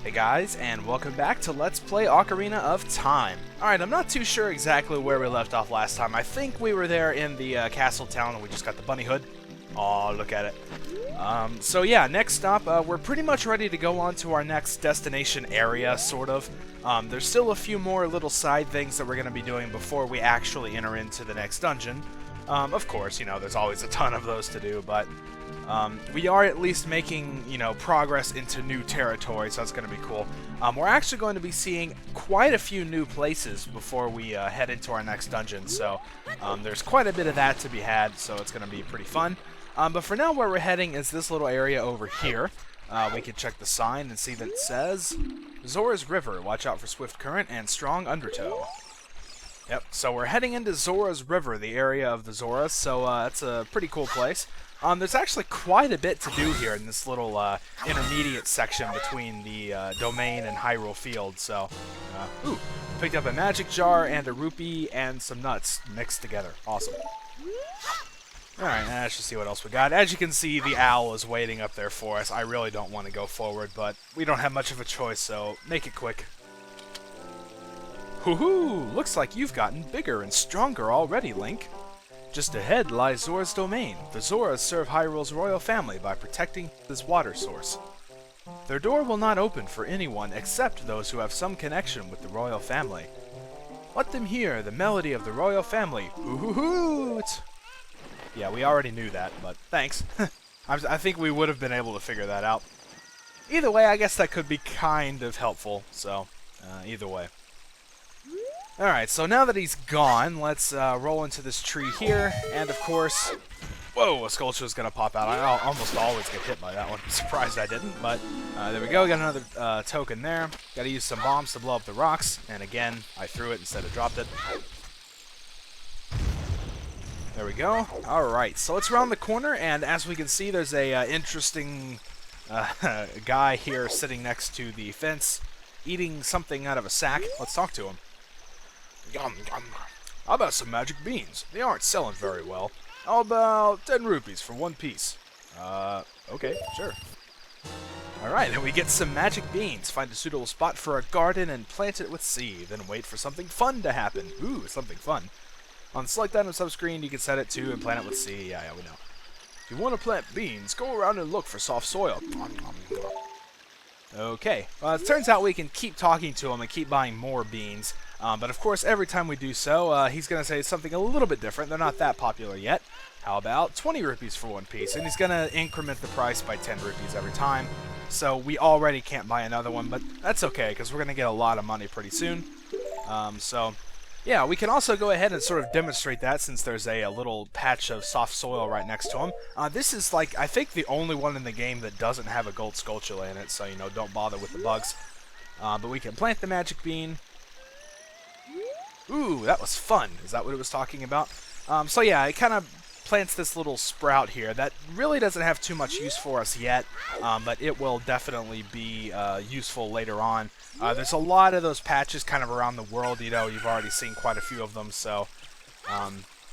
Hey guys, and welcome back to Let's Play Ocarina of Time. Alright, I'm not too sure exactly where we left off last time. I think we were there in the castle town and we just got the bunny hood. Aw, look at it. So yeah, next up, we're pretty much ready to go on to our next destination area, sort of. There's still a few more little side things that we're going to be doing before we actually enter into the next dungeon. Of course, you know, there's always a ton of those to do, but we are at least making, you know, progress into new territory, so that's going to be cool. We're actually going to be seeing quite a few new places before we head into our next dungeon, so there's quite a bit of that to be had, so it's going to be pretty fun. But for now, where we're heading is this little area over here. We can check the sign and see that it says Zoras River. Watch out for swift current and strong undertow. Yep, so we're heading into Zoras River, the area of the Zoras, so it's a pretty cool place. There's actually quite a bit to do here in this little intermediate section between the Domain and Hyrule Field, so... ooh, picked up a magic jar and a rupee and some nuts mixed together. Awesome. Alright, let's just see what else we got. As you can see, the owl is waiting up there for us. I really don't want to go forward, but we don't have much of a choice, so make it quick. Hoo-hoo! Looks like you've gotten bigger and stronger already, Link. Just ahead lies Zoras Domain. The Zoras serve Hyrule's royal family by protecting this water source. Their door will not open for anyone except those who have some connection with the royal family. Let them hear the melody of the royal family. Hoo-hoo-hoot! Yeah, we already knew that, but thanks. I think we would have been able to figure that out. Either way, I guess that could be kind of helpful, so either way. Alright, so now that he's gone, let's roll into this tree here, and of course... Whoa, a sculpture is going to pop out. I almost always get hit by that one. I'm surprised I didn't, but there we go. Got another token there. Got to use some bombs to blow up the rocks, and again, I threw it instead of dropped it. There we go. Alright, so it's around the corner, and as we can see, there's a interesting guy here sitting next to the fence, eating something out of a sack. Let's talk to him. Yum, yum. How about some magic beans? They aren't selling very well. How about 10 rupees for one piece? Okay, sure. Alright, then we get some magic beans. Find a suitable spot for a garden and plant it with seed. Then wait for something fun to happen. Ooh, something fun. On select item subscreen, you can set it to and plant it with seed. Yeah, we know. If you want to plant beans, go around and look for soft soil. Okay, well, it turns out we can keep talking to him and keep buying more beans. But of course, every time we do so, he's going to say something a little bit different. They're not that popular yet. How about 20 rupees for one piece? And he's going to increment the price by 10 rupees every time. So we already can't buy another one, but that's okay, because we're going to get a lot of money pretty soon. So, yeah, we can also go ahead and sort of demonstrate that since there's a little patch of soft soil right next to him. This is, like, I think the only one in the game that doesn't have a gold Skulltula in it, so, you know, don't bother with the bugs. But we can plant the magic bean. Ooh, that was fun. Is that what it was talking about? So yeah, it kind of plants this little sprout here that really doesn't have too much use for us yet, but it will definitely be useful later on. There's a lot of those patches kind of around the world, you know, you've already seen quite a few of them, so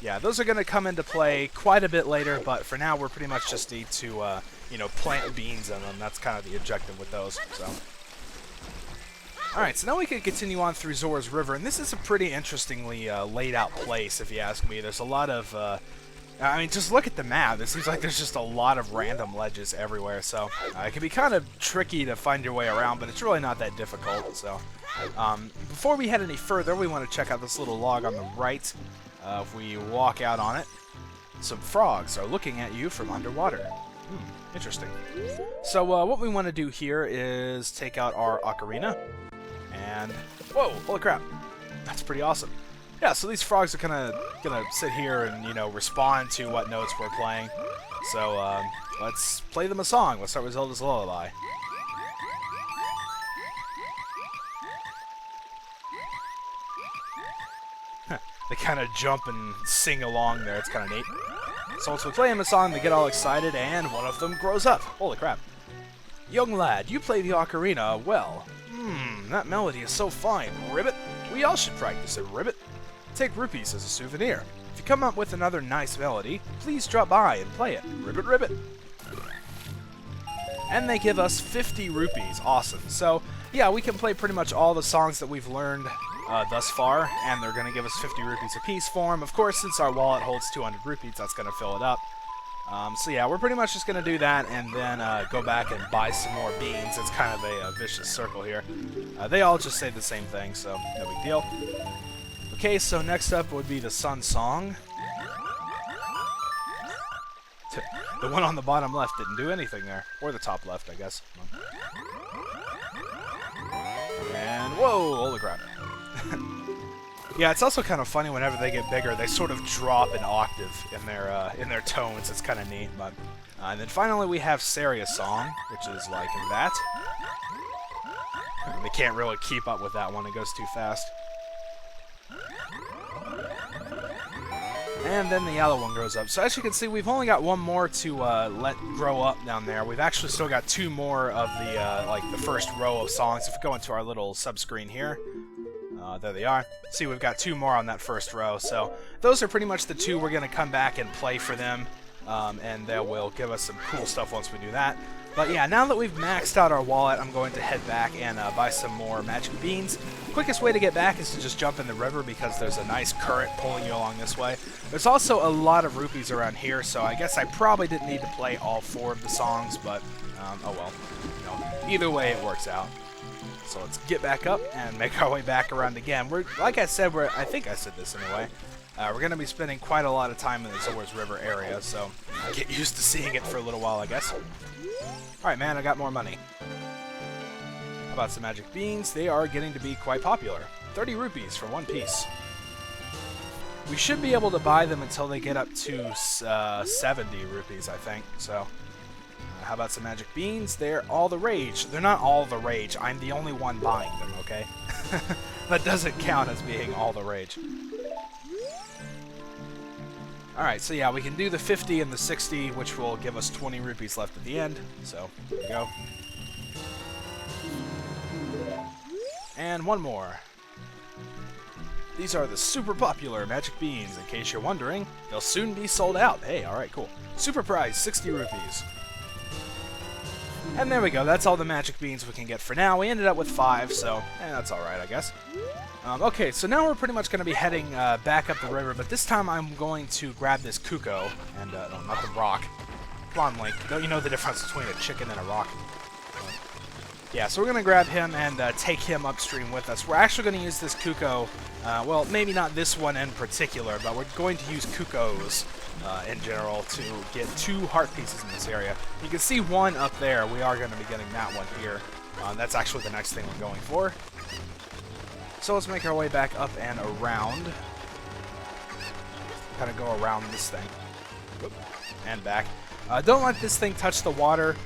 yeah, those are going to come into play quite a bit later, but for now we're pretty much just need to, you know, plant beans in them. That's kind of the objective with those, so... Alright, so now we can continue on through Zoras River, and this is a pretty interestingly laid out place, if you ask me. There's a lot of, I mean, just look at the map. It seems like there's just a lot of random ledges everywhere, so it can be kind of tricky to find your way around, but it's really not that difficult, so. Before we head any further, we want to check out this little log on the right. If we walk out on it, some frogs are looking at you from underwater. Interesting. So what we want to do here is take out our Ocarina. And, whoa, holy crap, that's pretty awesome. Yeah, so these frogs are kind of gonna sit here and, you know, respond to what notes we're playing. So, let's play them a song. Let's start with Zelda's Lullaby. They kind of jump and sing along there. It's kind of neat. So once we play them a song, they get all excited, and one of them grows up. Holy crap. Young lad, you play the ocarina well. That melody is so fine, Ribbit. We all should practice it, Ribbit. Take rupees as a souvenir. If you come up with another nice melody, please drop by and play it. Ribbit, Ribbit. and they give us 50 rupees. Awesome. So, yeah, we can play pretty much all the songs that we've learned thus far, and they're going to give us 50 rupees apiece for them. Of course, since our wallet holds 200 rupees, that's going to fill it up. So yeah, we're pretty much just going to do that and then go back and buy some more beans. It's kind of a vicious circle here. They all just say the same thing, so no big deal. Okay, so next up would be the Sun Song. The one on the bottom left didn't do anything there. Or the top left, I guess. And whoa, holy crap. Yeah, it's also kind of funny whenever they get bigger, they sort of drop an octave in their tones. It's kind of neat. But and then finally we have Serious Song, which is like that. They can't really keep up with that one. It goes too fast. And then the yellow one grows up. So as you can see, we've only got one more to let grow up down there. We've actually still got two more of the like the first row of songs. If we go into our little sub-screen here, there they are. See, we've got two more on that first row. So those are pretty much the two we're going to come back and play for them. And they will give us some cool stuff once we do that. But yeah, now that we've maxed out our wallet, I'm going to head back and buy some more magic beans. Quickest way to get back is to just jump in the river because there's a nice current pulling you along this way. There's also a lot of rupees around here, so I guess I probably didn't need to play all 4 of the songs, but oh well. You know, either way, it works out. So let's get back up and make our way back around again. Like I said, I think I said this anyway. We're going to be spending quite a lot of time in the Zoras River area, so get used to seeing it for a little while, I guess. Alright, man, I got more money. How about some magic beans? They are getting to be quite popular. 30 rupees for 1 piece. We should be able to buy them until they get up to 70 rupees, I think. So, how about some magic beans? They're all the rage. They're not all the rage. I'm the only one buying them, okay? That doesn't count as being all the rage. Alright, so yeah, we can do the 50 and the 60, which will give us 20 rupees left at the end. So, there we go. And one more. These are the super popular magic beans. In case you're wondering, they'll soon be sold out. Hey, alright, cool. Super prize, 60 rupees. And there we go, that's all the magic beans we can get for now. We ended up with 5, so that's alright, I guess. Okay, so now we're pretty much going to be heading back up the river, but this time I'm going to grab this Kuko, and, no, not the rock. Come on, Link, don't you know the difference between a chicken and a rock? Yeah, so we're going to grab him and take him upstream with us. We're actually going to use this Kuko, well, maybe not this one in particular, but we're going to use Kukos in general to get 2 heart pieces in this area. You can see one up there. We are going to be getting that one here. That's actually the next thing we're going for. So let's make our way back up and around. Kind of go around this thing. Oop, and back. Don't let this thing touch the water.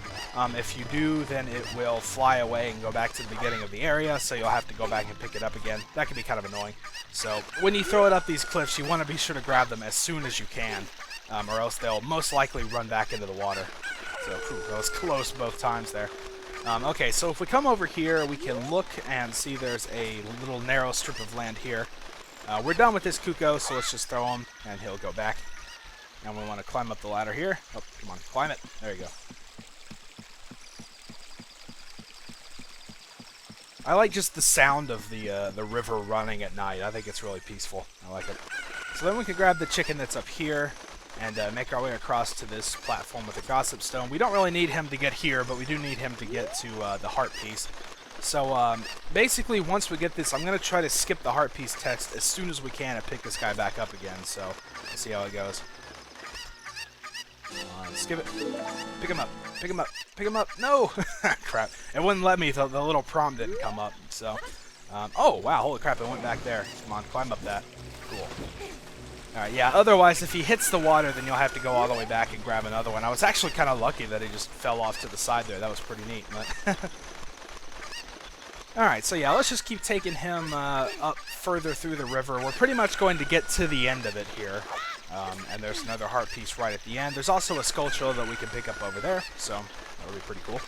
If you do, then it will fly away and go back to the beginning of the area, so you'll have to go back and pick it up again. That can be kind of annoying. So when you throw it up these cliffs, you want to be sure to grab them as soon as you can, or else they'll most likely run back into the water. So that was close both times there. Okay, so if we come over here, we can look and see there's a little narrow strip of land here. We're done with this Kuko, so let's just throw him, and he'll go back. And we want to climb up the ladder here. Oh, come on, climb it. There you go. I like just the sound of the river running at night. I think it's really peaceful. I like it. So then we can grab the chicken that's up here and make our way across to this platform with the Gossip Stone. We don't really need him to get here, but we do need him to get to the heart piece. So basically, once we get this, I'm going to try to skip the heart piece text as soon as we can and pick this guy back up again. So let's see how it goes. Skip it. Pick him up. Pick him up. Pick him up. No! Crap. It wouldn't let me. The little prompt didn't come up. So, oh, wow. Holy crap. It went back there. Come on. Climb up that. Cool. Alright, yeah. Otherwise, if he hits the water, then you'll have to go all the way back and grab another one. I was actually kind of lucky that he just fell off to the side there. That was pretty neat. But alright, so yeah. Let's just keep taking him up further through the river. We're pretty much going to get to the end of it here. And there's another heart piece right at the end. There's also a sculpture that we can pick up over there, so that'll be pretty cool.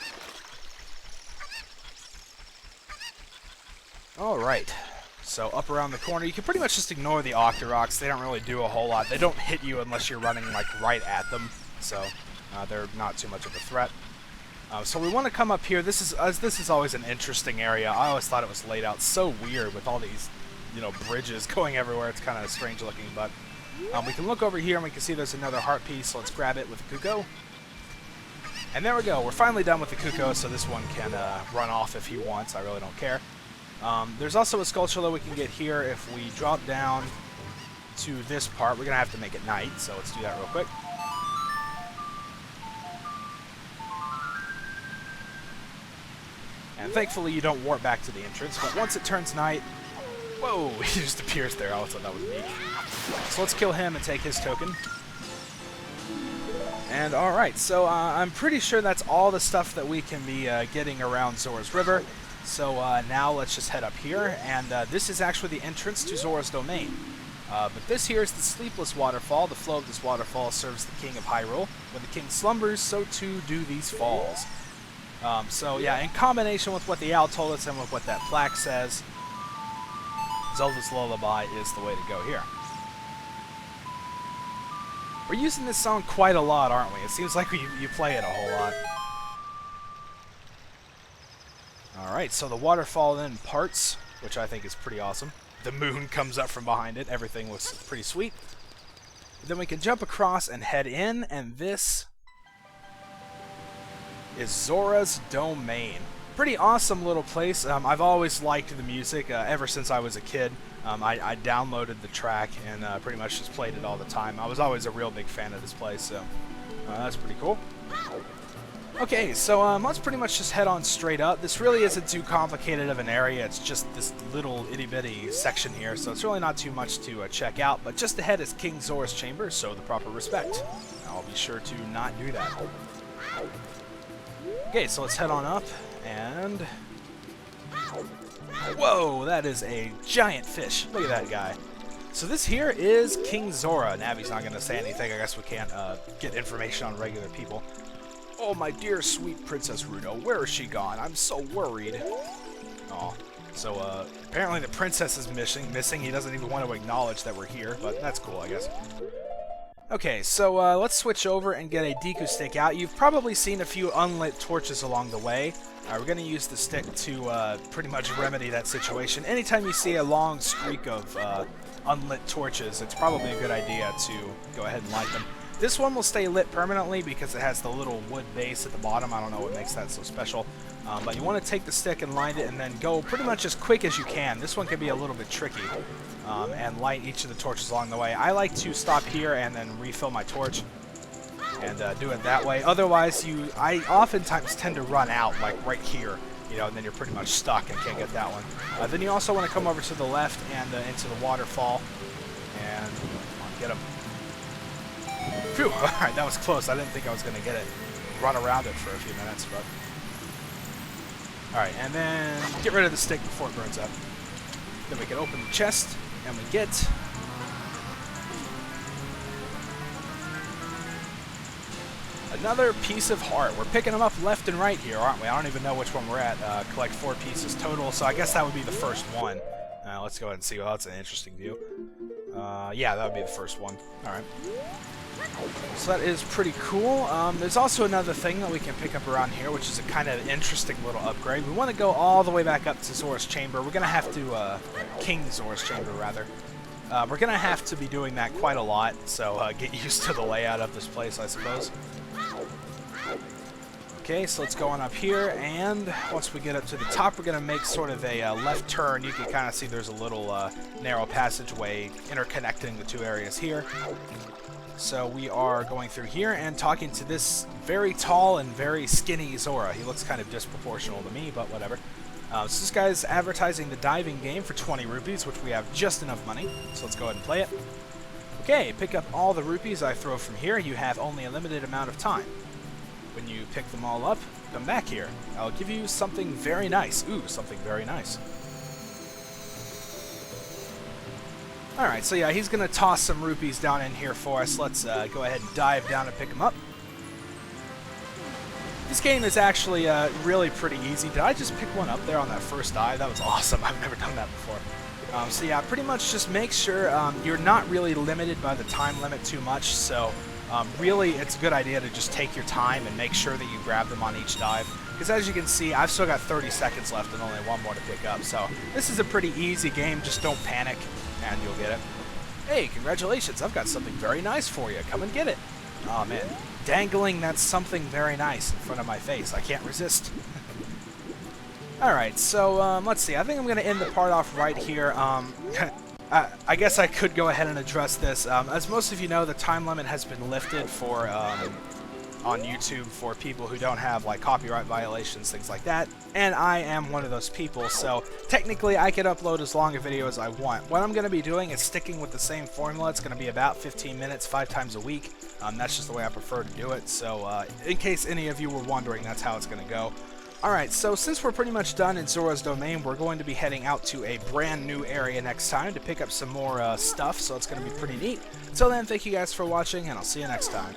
Alright, so up around the corner, you can pretty much just ignore the Octoroks. They don't really do a whole lot. They don't hit you unless you're running like right at them, so they're not too much of a threat. So we want to come up here. This is always an interesting area. I always thought it was laid out so weird with all these, you know, bridges going everywhere. It's kind of strange looking, but we can look over here and we can see there's another heart piece. So let's grab it with the Kuko. And there we go. We're finally done with the Kuko, so this one can run off if he wants. I really don't care. There's also a sculpture that we can get here if we drop down to this part. We're going to have to make it night, so let's do that real quick. And thankfully you don't warp back to the entrance, but once it turns night... Whoa! He just appears there. I thought that was neat. So let's kill him and take his token. And alright, so I'm pretty sure that's all the stuff that we can be getting around Zoras River. So now let's just head up here, and this is actually the entrance to Zoras Domain. But this here is the Sleepless Waterfall. The flow of this waterfall serves the King of Hyrule. When the King slumbers, so too do these falls. So yeah, in combination with what the owl told us and with what that plaque says, Zelda's Lullaby is the way to go here. We're using this song quite a lot, aren't we? It seems like you play it a whole lot. Alright, so the waterfall then parts, which I think is pretty awesome. The moon comes up from behind it. Everything looks pretty sweet. Then we can jump across and head in, and this is Zoras Domain. Pretty awesome little place. I've always liked the music ever since I was a kid. I downloaded the track and pretty much just played it all the time. I was always a real big fan of this place, so that's pretty cool. Okay, so let's pretty much just head on straight up. This really isn't too complicated of an area. It's just this little itty-bitty section here, so it's really not too much to check out. But just ahead is King Zora's chamber, so the proper respect. I'll be sure to not do that. Okay, so let's head on up, and... Whoa, that is a giant fish. Look at that guy. So this here is King Zora. Navi's not going to say anything. I guess we can't get information on regular people. Oh, my dear sweet Princess Ruto, where is she gone? I'm so worried. Oh, so apparently the princess is missing. He doesn't even want to acknowledge that we're here, but that's cool, I guess. Okay, so let's switch over and get a Deku stick out. You've probably seen a few unlit torches along the way. We're going to use the stick to pretty much remedy that situation. Anytime you see a long streak of unlit torches, it's probably a good idea to go ahead and light them. This one will stay lit permanently because it has the little wood base at the bottom. I don't know what makes that so special. But you want to take the stick and light it and then go pretty much as quick as you can. This one can be a little bit tricky. And light each of the torches along the way. I like to stop here and then refill my torch and do it that way. Otherwise, I oftentimes tend to run out, like right here, you know, and then you're pretty much stuck and can't get that one. Then you also want to come over to the left and into the waterfall and come on, get him. Phew, alright, that was close. I didn't think I was going to get it. Run around it for a few minutes, but... Alright, and then get rid of the stick before it burns up. Then we can open the chest, and we get... another piece of heart. We're picking them up left and right here, aren't we? I don't even know which one we're at. Collect 4 pieces total, so I guess that would be the first one. Let's go ahead and see. Well, that's an interesting view. Yeah, that would be the first one. Alright. So that is pretty cool. There's also another thing that we can pick up around here, which is a kind of interesting little upgrade. We want to go all the way back up to Zora's chamber. We're going to have to, King Zora's chamber, rather. We're going to have to be doing that quite a lot, so get used to the layout of this place, I suppose. Okay, so let's go on up here, and once we get up to the top, we're going to make sort of a left turn. You can kind of see there's a little narrow passageway interconnecting the two areas here. So we are going through here and talking to this very tall and very skinny Zora. He looks kind of disproportional to me, but whatever. So this guy's advertising the diving game for 20 rupees, which we have just enough money. So let's go ahead and play it. Okay, pick up all the rupees I throw from here. You have only a limited amount of time. When you pick them all up, come back here. I'll give you something very nice. Ooh, something very nice. Alright, so yeah, he's going to toss some rupees down in here for us. Let's go ahead and dive down and pick them up. This game is actually really pretty easy. Did I just pick one up there on that first dive? That was awesome. I've never done that before. So yeah, pretty much just make sure you're not really limited by the time limit too much. So Really, it's a good idea to just take your time and make sure that you grab them on each dive. Because as you can see, I've still got 30 seconds left and only one more to pick up. So this is a pretty easy game. Just don't panic, and you'll get it. Hey, congratulations. I've got something very nice for you. Come and get it. Oh, man. Dangling that something very nice in front of my face. I can't resist. Alright, so let's see. I think I'm going to end the part off right here. I guess I could go ahead and address this. As most of you know, the time limit has been lifted for on YouTube for people who don't have like copyright violations, things like that. And I am one of those people, so technically I could upload as long a video as I want. What I'm going to be doing is sticking with the same formula. It's going to be about 15 minutes, 5 times a week. That's just the way I prefer to do it. So in case any of you were wondering, that's how it's going to go. Alright, so since we're pretty much done in Zoras Domain, we're going to be heading out to a brand new area next time to pick up some more stuff, so it's going to be pretty neat. Until then, thank you guys for watching, and I'll see you next time.